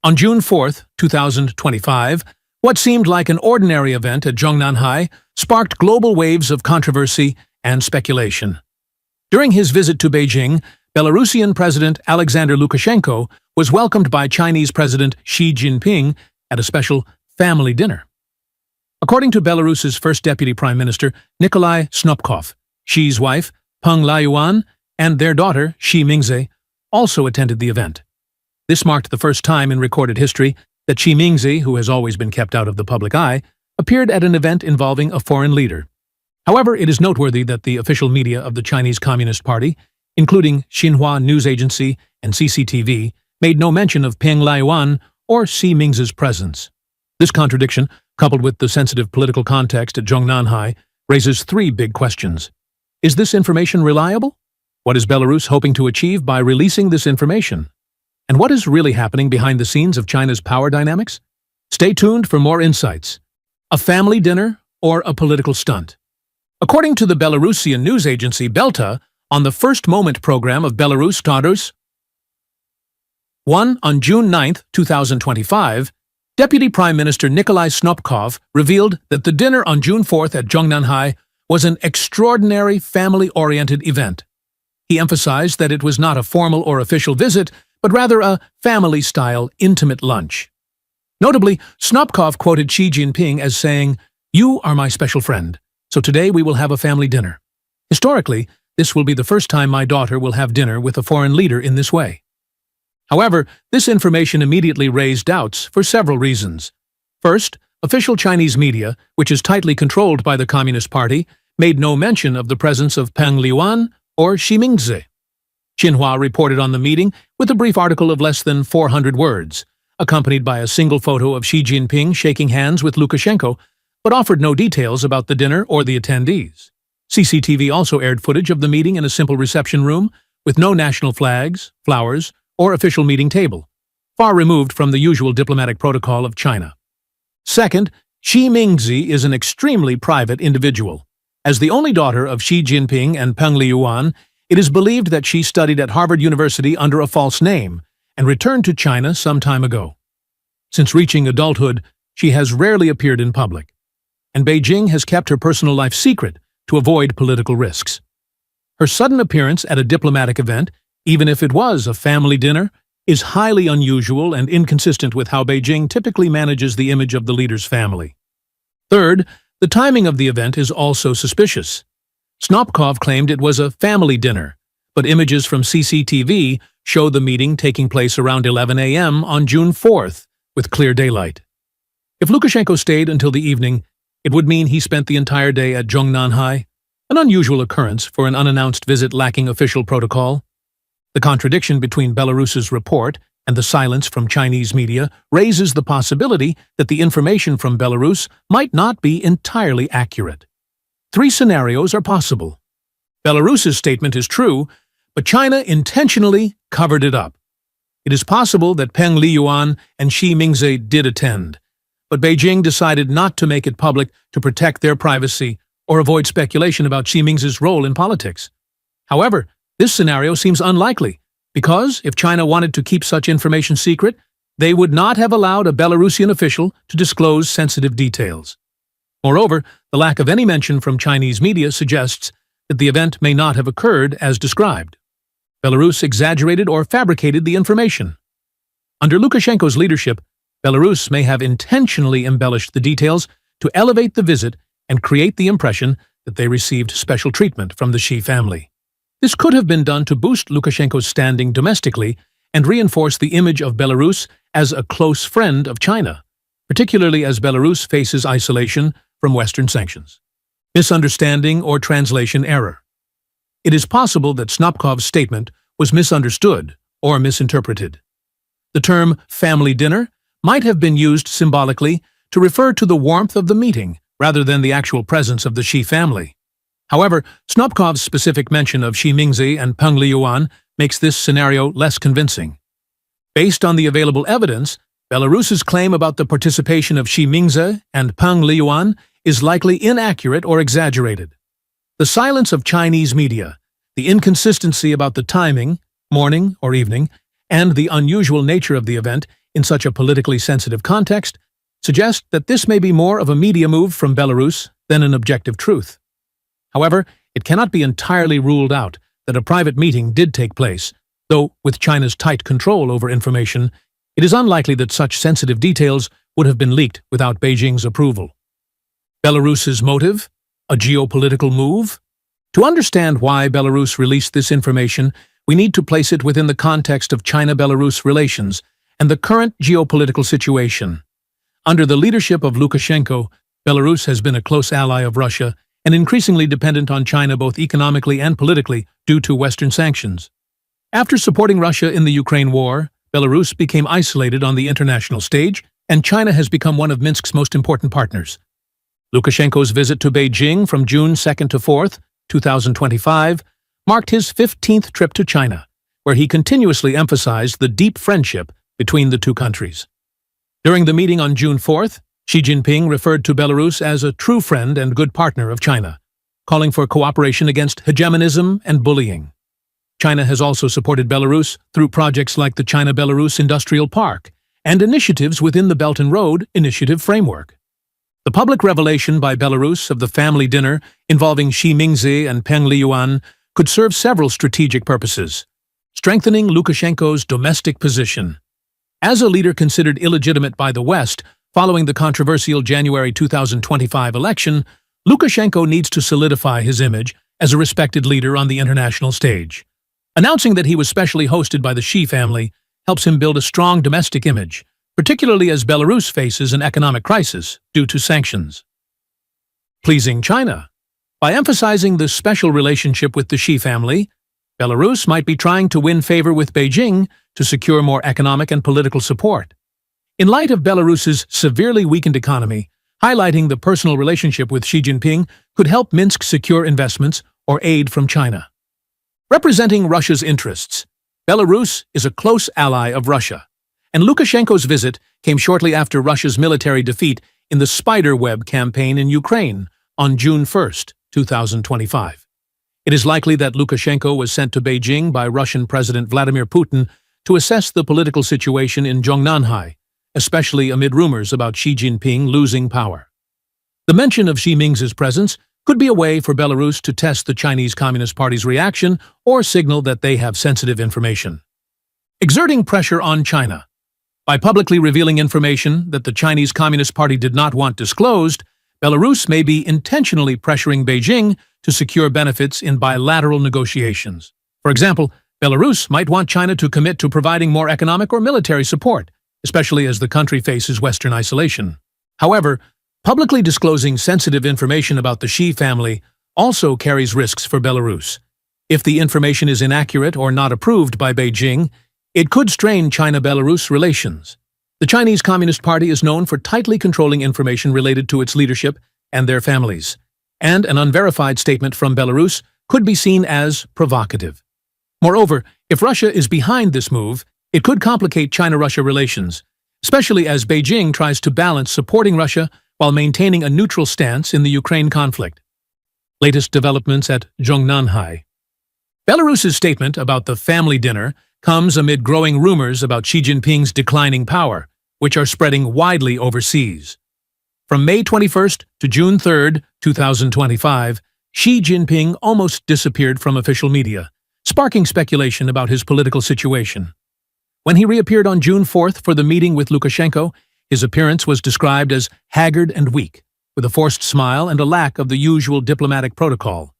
On June 4, 2025, what seemed like an ordinary event at Zhongnanhai sparked global waves of controversy and speculation. During his visit to Beijing, Belarusian President Alexander Lukashenko was welcomed by Chinese President Xi Jinping at a special family dinner. According to Belarus's first deputy prime minister, Nikolai Snopkov, Xi's wife, Peng Liyuan, and their daughter, Xi Mingze, also attended the event. This marked the first time in recorded history that Xi Mingze, who has always been kept out of the public eye, appeared at an event involving a foreign leader. However, it is noteworthy that the official media of the Chinese Communist Party, including Xinhua news agency and CCTV, made no mention of Peng Liyuan or Xi Mingze's presence. This contradiction, coupled with the sensitive political context at Zhongnanhai, raises three big questions. Is this information reliable? What is Belarus hoping to achieve by releasing this information? And what is really happening behind the scenes of China's power dynamics? Stay tuned for more insights. A family dinner or a political stunt? According to the Belarusian news agency Belta, on the First Moment program of Belarus Daughters 1 on June 9, 2025, Deputy Prime Minister Nikolai Snopkov revealed that the dinner on June 4 at Zhongnanhai was an extraordinary family-oriented event. He emphasized that it was not a formal or official visit, but rather a family-style, intimate lunch. Notably, Snopkov quoted Xi Jinping as saying, "You are my special friend, so today we will have a family dinner. Historically, this will be the first time my daughter will have dinner with a foreign leader in this way." However, this information immediately raised doubts for several reasons. First, official Chinese media, which is tightly controlled by the Communist Party, made no mention of the presence of Peng Liyuan or Xi Mingze. Xinhua reported on the meeting with a brief article of less than 400 words, accompanied by a single photo of Xi Jinping shaking hands with Lukashenko, but offered no details about the dinner or the attendees. CCTV also aired footage of the meeting in a simple reception room, with no national flags, flowers, or official meeting table, far removed from the usual diplomatic protocol of China. Second, Xi Mingze is an extremely private individual. As the only daughter of Xi Jinping and Peng Liyuan, it is believed that she studied at Harvard University under a false name and returned to China some time ago. Since reaching adulthood, she has rarely appeared in public, and Beijing has kept her personal life secret to avoid political risks. Her sudden appearance at a diplomatic event, even if it was a family dinner, is highly unusual and inconsistent with how Beijing typically manages the image of the leader's family. Third, the timing of the event is also suspicious. Snopkov claimed it was a family dinner, but images from CCTV show the meeting taking place around 11 a.m. on June 4th, with clear daylight. If Lukashenko stayed until the evening, it would mean he spent the entire day at Zhongnanhai, an unusual occurrence for an unannounced visit lacking official protocol. The contradiction between Belarus's report and the silence from Chinese media raises the possibility that the information from Belarus might not be entirely accurate. Three scenarios are possible. Belarus's statement is true, but China intentionally covered it up. It is possible that Peng Liyuan and Xi Mingze did attend, but Beijing decided not to make it public to protect their privacy or avoid speculation about Xi Mingze's role in politics. However, this scenario seems unlikely, because if China wanted to keep such information secret, they would not have allowed a Belarusian official to disclose sensitive details. Moreover, the lack of any mention from Chinese media suggests that the event may not have occurred as described. Belarus exaggerated or fabricated the information. Under Lukashenko's leadership, Belarus may have intentionally embellished the details to elevate the visit and create the impression that they received special treatment from the Xi family. This could have been done to boost Lukashenko's standing domestically and reinforce the image of Belarus as a close friend of China, particularly as Belarus faces isolation from Western sanctions. Misunderstanding or translation error. It is possible that Snopkov's statement was misunderstood or misinterpreted. The term family dinner might have been used symbolically to refer to the warmth of the meeting rather than the actual presence of the Xi family. However, Snopkov's specific mention of Xi Mingze and Peng Liyuan makes this scenario less convincing. Based on the available evidence, Belarus's claim about the participation of Xi Mingze and Peng Liyuan is likely inaccurate or exaggerated. The silence of Chinese media, the inconsistency about the timing, morning or evening, and the unusual nature of the event in such a politically sensitive context suggest that this may be more of a media move from Belarus than an objective truth. However, it cannot be entirely ruled out that a private meeting did take place, though with China's tight control over information, it is unlikely that such sensitive details would have been leaked without Beijing's approval. Belarus's motive? A geopolitical move? To understand why Belarus released this information, we need to place it within the context of China-Belarus relations and the current geopolitical situation. Under the leadership of Lukashenko, Belarus has been a close ally of Russia and increasingly dependent on China both economically and politically due to Western sanctions. After supporting Russia in the Ukraine war, Belarus became isolated on the international stage, and China has become one of Minsk's most important partners. Lukashenko's visit to Beijing from June 2nd to 4th, 2025, marked his 15th trip to China, where he continuously emphasized the deep friendship between the two countries. During the meeting on June 4th, Xi Jinping referred to Belarus as a true friend and good partner of China, calling for cooperation against hegemonism and bullying. China has also supported Belarus through projects like the China-Belarus Industrial Park and initiatives within the Belt and Road Initiative framework. The public revelation by Belarus of the family dinner involving Xi Mingze and Peng Liyuan could serve several strategic purposes, strengthening Lukashenko's domestic position. As a leader considered illegitimate by the West following the controversial January 2025 election, Lukashenko needs to solidify his image as a respected leader on the international stage. Announcing that he was specially hosted by the Xi family helps him build a strong domestic image, particularly as Belarus faces an economic crisis due to sanctions. Pleasing China. By emphasizing the special relationship with the Xi family, Belarus might be trying to win favor with Beijing to secure more economic and political support. In light of Belarus's severely weakened economy, highlighting the personal relationship with Xi Jinping could help Minsk secure investments or aid from China. Representing Russia's interests, Belarus is a close ally of Russia, and Lukashenko's visit came shortly after Russia's military defeat in the Spider Web campaign in Ukraine on June 1st, 2025. It is likely that Lukashenko was sent to Beijing by Russian President Vladimir Putin to assess the political situation in Zhongnanhai, especially amid rumors about Xi Jinping losing power. The mention of Xi Mingze's presence could be a way for Belarus to test the Chinese Communist Party's reaction or signal that they have sensitive information. Exerting pressure on China. By publicly revealing information that the Chinese Communist Party did not want disclosed, Belarus may be intentionally pressuring Beijing to secure benefits in bilateral negotiations. For example, Belarus might want China to commit to providing more economic or military support, especially as the country faces Western isolation. However, publicly disclosing sensitive information about the Xi family also carries risks for Belarus. If the information is inaccurate or not approved by Beijing, it could strain China-Belarus relations. The Chinese Communist Party is known for tightly controlling information related to its leadership and their families, and an unverified statement from Belarus could be seen as provocative. Moreover, if Russia is behind this move, it could complicate China-Russia relations, especially as Beijing tries to balance supporting Russia while maintaining a neutral stance in the Ukraine conflict. Latest developments at Zhongnanhai. Belarus's statement about the family dinner comes amid growing rumors about Xi Jinping's declining power, which are spreading widely overseas. From May 21st to June 3rd, 2025, Xi Jinping almost disappeared from official media, sparking speculation about his political situation. When he reappeared on June 4th for the meeting with Lukashenko, his appearance was described as haggard and weak, with a forced smile and a lack of the usual diplomatic protocol.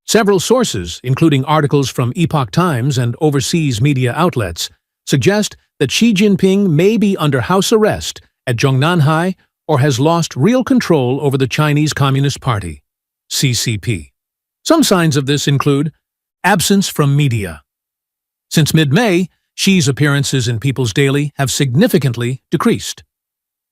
Several sources, including articles from Epoch Times and overseas media outlets, suggest that Xi Jinping may be under house arrest at Zhongnanhai or has lost real control over the Chinese Communist Party, CCP. Some signs of this include absence from media. Since mid-May, Xi's appearances in People's Daily have significantly decreased.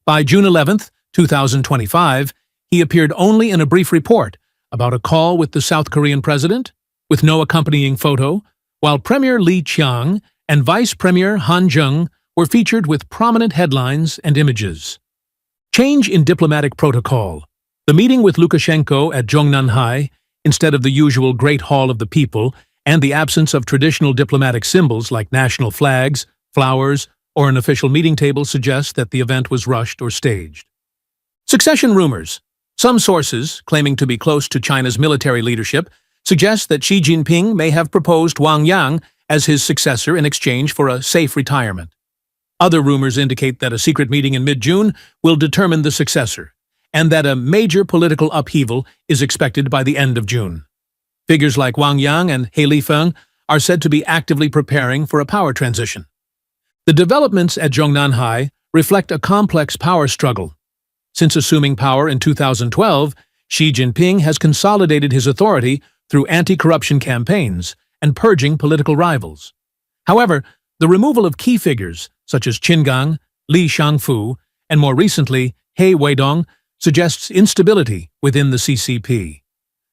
By June 11th, 2025, he appeared only in a brief report about a call with the South Korean president, with no accompanying photo, while Premier Li Qiang and Vice Premier Han Zheng were featured with prominent headlines and images. Change in diplomatic protocol. The meeting with Lukashenko at Zhongnanhai, instead of the usual Great Hall of the People, and the absence of traditional diplomatic symbols like national flags, flowers, or an official meeting table suggests that the event was rushed or staged. Succession rumors. Some sources, claiming to be close to China's military leadership, suggest that Xi Jinping may have proposed Wang Yang as his successor in exchange for a safe retirement. Other rumors indicate that a secret meeting in mid-June will determine the successor, and that a major political upheaval is expected by the end of June. Figures like Wang Yang and He Lifeng are said to be actively preparing for a power transition. The developments at Zhongnanhai reflect a complex power struggle. Since assuming power in 2012, Xi Jinping has consolidated his authority through anti-corruption campaigns and purging political rivals. However, the removal of key figures, such as Qin Gang, Li Shangfu, and more recently, He Weidong, suggests instability within the CCP.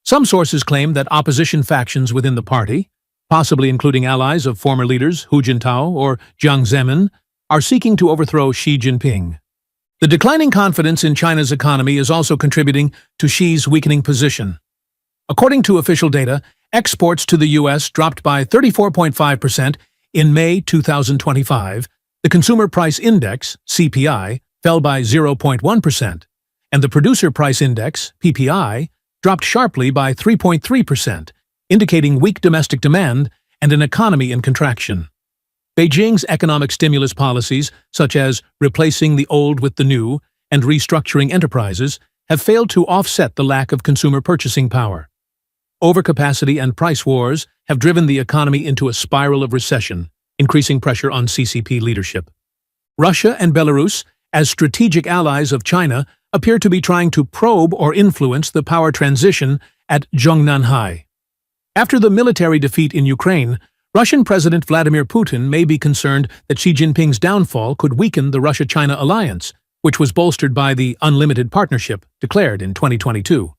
Some sources claim that opposition factions within the party, possibly including allies of former leaders Hu Jintao or Jiang Zemin, are seeking to overthrow Xi Jinping. The declining confidence in China's economy is also contributing to Xi's weakening position. According to official data, exports to the U.S. dropped by 34.5% in May 2025, the Consumer Price Index, CPI, fell by 0.1%, and the Producer Price Index, PPI, dropped sharply by 3.3%, indicating weak domestic demand and an economy in contraction. Beijing's economic stimulus policies, such as replacing the old with the new and restructuring enterprises, have failed to offset the lack of consumer purchasing power. Overcapacity and price wars have driven the economy into a spiral of recession, increasing pressure on CCP leadership. Russia and Belarus, as strategic allies of China, appear to be trying to probe or influence the power transition at Zhongnanhai. After the military defeat in Ukraine, Russian President Vladimir Putin may be concerned that Xi Jinping's downfall could weaken the Russia-China alliance, which was bolstered by the Unlimited Partnership declared in 2022.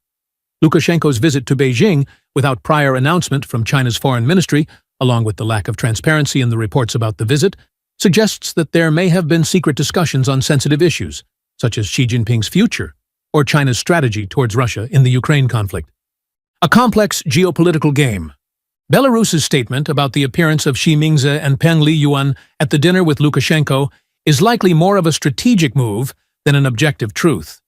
Lukashenko's visit to Beijing, without prior announcement from China's foreign ministry, along with the lack of transparency in the reports about the visit, suggests that there may have been secret discussions on sensitive issues, such as Xi Jinping's future or China's strategy towards Russia in the Ukraine conflict. A complex geopolitical game. Belarus's statement about the appearance of Xi Mingze and Peng Liyuan at the dinner with Lukashenko is likely more of a strategic move than an objective truth.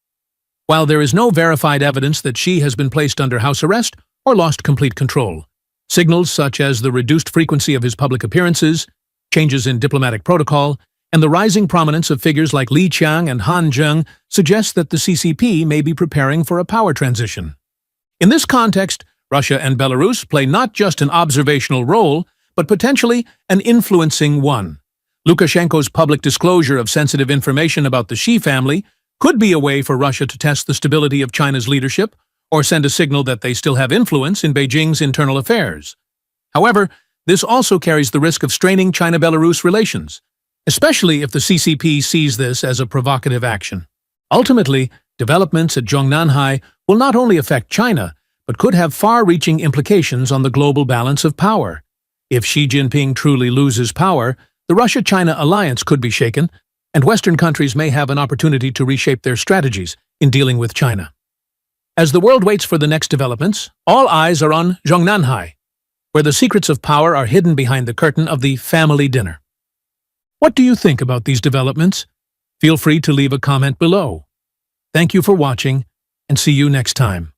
While there is no verified evidence that Xi has been placed under house arrest or lost complete control, signals such as the reduced frequency of his public appearances, changes in diplomatic protocol, and the rising prominence of figures like Li Qiang and Han Zheng suggest that the CCP may be preparing for a power transition. In this context, Russia and Belarus play not just an observational role, but potentially an influencing one. Lukashenko's public disclosure of sensitive information about the Xi family could be a way for Russia to test the stability of China's leadership or send a signal that they still have influence in Beijing's internal affairs. However, this also carries the risk of straining China-Belarus relations, especially if the CCP sees this as a provocative action. Ultimately, developments at Zhongnanhai will not only affect China, but could have far-reaching implications on the global balance of power. If Xi Jinping truly loses power, the Russia-China alliance could be shaken, and Western countries may have an opportunity to reshape their strategies in dealing with China. As the world waits for the next developments, all eyes are on Zhongnanhai, where the secrets of power are hidden behind the curtain of the family dinner. What do you think about these developments? Feel free to leave a comment below. Thank you for watching, and see you next time.